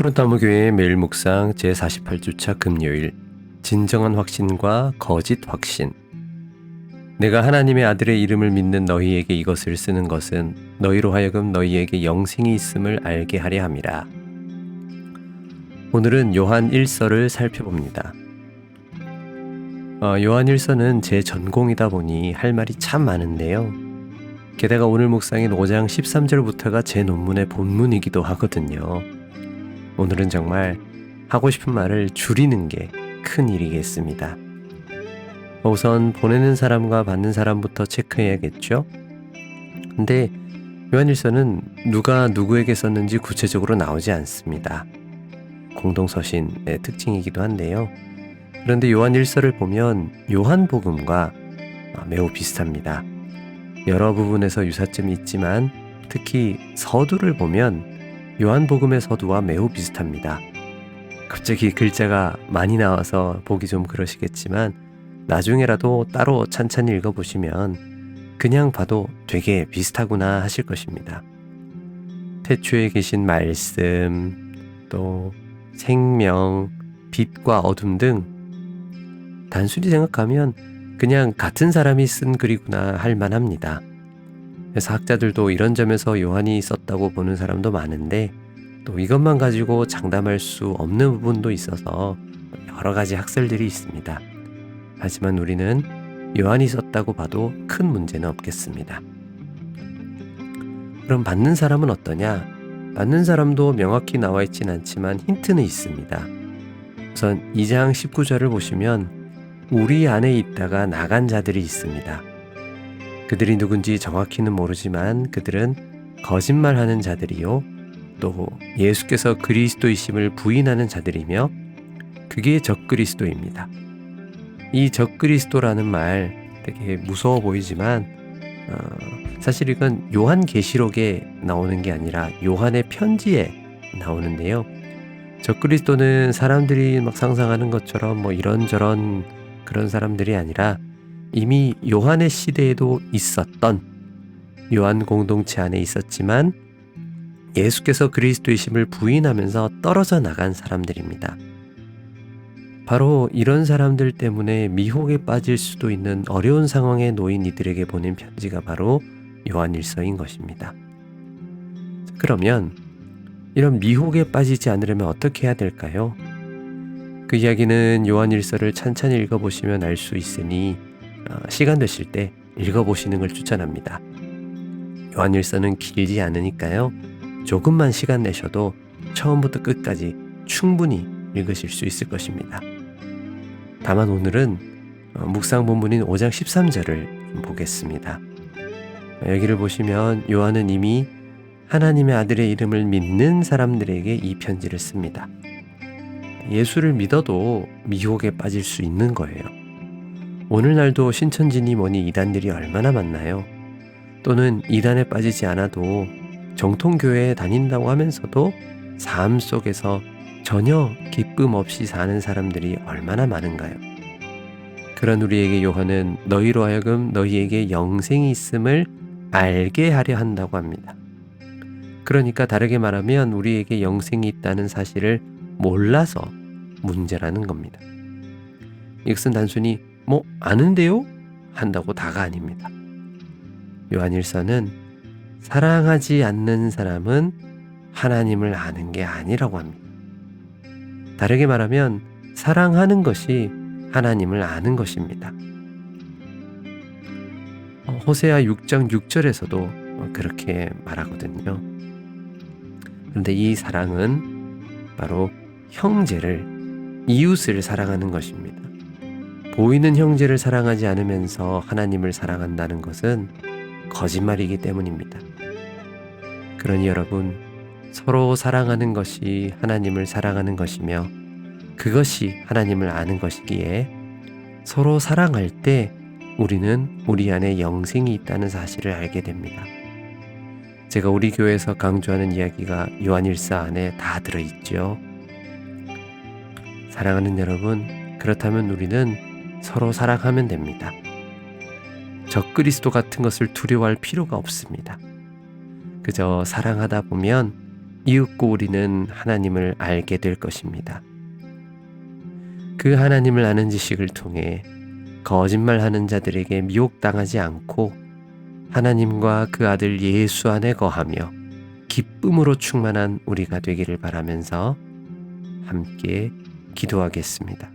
푸른나무교회 매일 묵상 제48주차 금요일 진정한 확신과 거짓 확신. 내가 하나님의 아들의 이름을 믿는 너희에게 이것을 쓰는 것은 너희로 하여금 너희에게 영생이 있음을 알게 하려 함이라. 오늘은 요한 1서를 살펴봅니다. 요한 1서는 제 전공이다 보니 할 말이 참 많은데요. 게다가 오늘 묵상인 5장 13절부터가 제 논문의 본문이기도 하거든요. 오늘은 정말 하고 싶은 말을 줄이는 게 큰 일이겠습니다. 우선 보내는 사람과 받는 사람부터 체크해야겠죠? 근데 요한일서는 누가 누구에게 썼는지 구체적으로 나오지 않습니다. 공동서신의 특징이기도 한데요. 그런데 요한일서를 보면 요한복음과 매우 비슷합니다. 여러 부분에서 유사점이 있지만 특히 서두를 보면 요한복음의 서두와 매우 비슷합니다. 갑자기 글자가 많이 나와서 보기 좀 그러시겠지만 나중에라도 따로 찬찬히 읽어보시면 그냥 봐도 되게 비슷하구나 하실 것입니다. 태초에 계신 말씀, 또 생명, 빛과 어둠 등 단순히 생각하면 그냥 같은 사람이 쓴 글이구나 할 만합니다. 그래서 학자들도 이런 점에서 요한이 썼다고 보는 사람도 많은데 또 이것만 가지고 장담할 수 없는 부분도 있어서 여러 가지 학설들이 있습니다. 하지만 우리는 요한이 썼다고 봐도 큰 문제는 없겠습니다. 그럼 받는 사람은 어떠냐? 받는 사람도 명확히 나와 있진 않지만 힌트는 있습니다. 우선 2장 19절을 보시면 우리 안에 있다가 나간 자들이 있습니다. 그들이 누군지 정확히는 모르지만 그들은 거짓말하는 자들이요 또 예수께서 그리스도이심을 부인하는 자들이며 그게 적그리스도입니다. 이 적그리스도라는 말 되게 무서워 보이지만 사실 이건 요한계시록에 나오는 게 아니라 요한의 편지에 나오는데요. 적그리스도는 사람들이 막 상상하는 것처럼 뭐 이런저런 그런 사람들이 아니라 이미 요한의 시대에도 있었던 요한 공동체 안에 있었지만 예수께서 그리스도이심을 부인하면서 떨어져 나간 사람들입니다. 바로 이런 사람들 때문에 미혹에 빠질 수도 있는 어려운 상황에 놓인 이들에게 보낸 편지가 바로 요한일서인 것입니다. 그러면 이런 미혹에 빠지지 않으려면 어떻게 해야 될까요? 그 이야기는 요한일서를 찬찬히 읽어보시면 알 수 있으니 시간 되실 때 읽어보시는 걸 추천합니다. 요한일서는 길지 않으니까요. 조금만 시간 내셔도 처음부터 끝까지 충분히 읽으실 수 있을 것입니다. 다만 오늘은 묵상 본문인 5장 13절을 보겠습니다. 여기를 보시면 요한은 이미 하나님의 아들의 이름을 믿는 사람들에게 이 편지를 씁니다. 예수를 믿어도 미혹에 빠질 수 있는 거예요. 오늘날도 신천지니 뭐니 이단들이 얼마나 많나요? 또는 이단에 빠지지 않아도 정통교회에 다닌다고 하면서도 삶 속에서 전혀 기쁨 없이 사는 사람들이 얼마나 많은가요? 그런 우리에게 요한은 너희로 하여금 너희에게 영생이 있음을 알게 하려 한다고 합니다. 그러니까 다르게 말하면 우리에게 영생이 있다는 사실을 몰라서 문제라는 겁니다. 이것은 단순히 뭐 아는데요? 한다고 다가 아닙니다. 요한일서는 사랑하지 않는 사람은 하나님을 아는 게 아니라고 합니다. 다르게 말하면 사랑하는 것이 하나님을 아는 것입니다. 호세아 6장 6절에서도 그렇게 말하거든요. 그런데 이 사랑은 바로 형제를, 이웃을 사랑하는 것입니다. 보이는 형제를 사랑하지 않으면서 하나님을 사랑한다는 것은 거짓말이기 때문입니다. 그러니 여러분, 서로 사랑하는 것이 하나님을 사랑하는 것이며 그것이 하나님을 아는 것이기에 서로 사랑할 때 우리는 우리 안에 영생이 있다는 사실을 알게 됩니다. 제가 우리 교회에서 강조하는 이야기가 요한일서 안에 다 들어있죠. 사랑하는 여러분, 그렇다면 우리는 서로 사랑하면 됩니다. 적그리스도 같은 것을 두려워할 필요가 없습니다. 그저 사랑하다 보면 이윽고 우리는 하나님을 알게 될 것입니다. 그 하나님을 아는 지식을 통해 거짓말하는 자들에게 미혹당하지 않고 하나님과 그 아들 예수 안에 거하며 기쁨으로 충만한 우리가 되기를 바라면서 함께 기도하겠습니다.